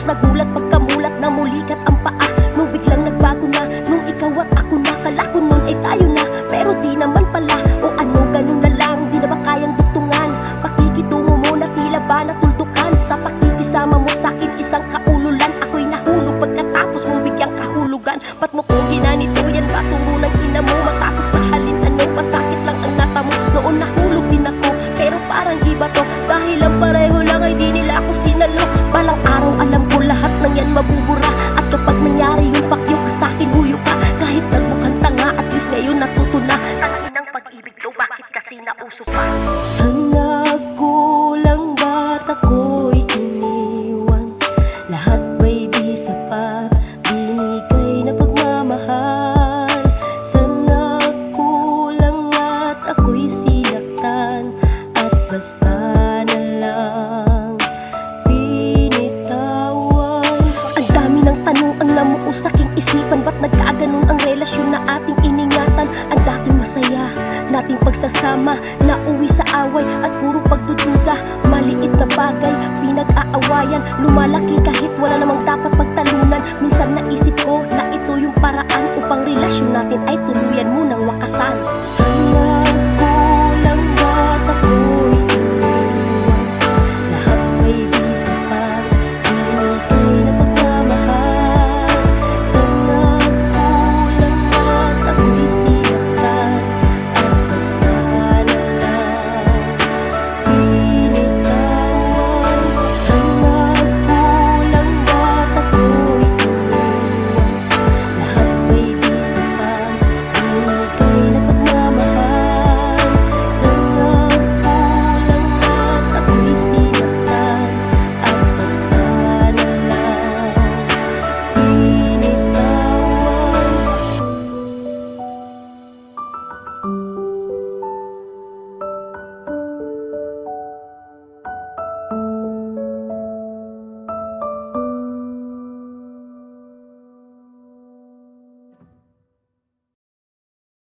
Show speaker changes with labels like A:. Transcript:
A: Tapos nagulat pagkamulat na mulikat ang paa. Nung biglang nagbago na, nung ikaw at ako na. Kala ko nun ay tayo na, pero di naman pala. O ano, ganun na lang, di na ba kayang dugtungan? Pakikitungo mo na tila ba natuldukan? Sa pakikisama mo sa'kin isang kaululan. Ako'y nahulog pagkatapos mong bigyang kahulugan. Ba't mo kong ginanito yan? Ba tungo ng ina mo? Matapos mahalin ano, pasakit lang ang nata mo. Noon nahulog din ako, pero parang iba to. Dahil ang pareho lang ay di nila ako sinalo. Balang araw alam ko lahat ng yan mabubura. At kapag nangyari yung fuck you ka sa'kin, huyo ka. Kahit nagmukhang tanga, at least ngayon natuto na. Tangin ng pag-ibig to, bakit kasi nauso pa? Sa nagkulang ba't ako'y iniwan? Lahat ba'y di sapat? Binigay na pagmamahal. Sa nagkulang at ako'y sinaktan. At basta na lang binitawan. Ang dami ng tanong ang namuo sa aking isipan. Ba't nagkaganon ang relasyon na ating iningatan? Ang dating masaya nating pagsasama, nauwi sa away at puro pagdududa. Maliit na bagay, pinag-aawayan. Lumalaki kahit wala namang dapat pagtalunan. Minsan naisip ko na ito yung paraan upang relasyon natin ay tuluyan mo ng wakasan. Sana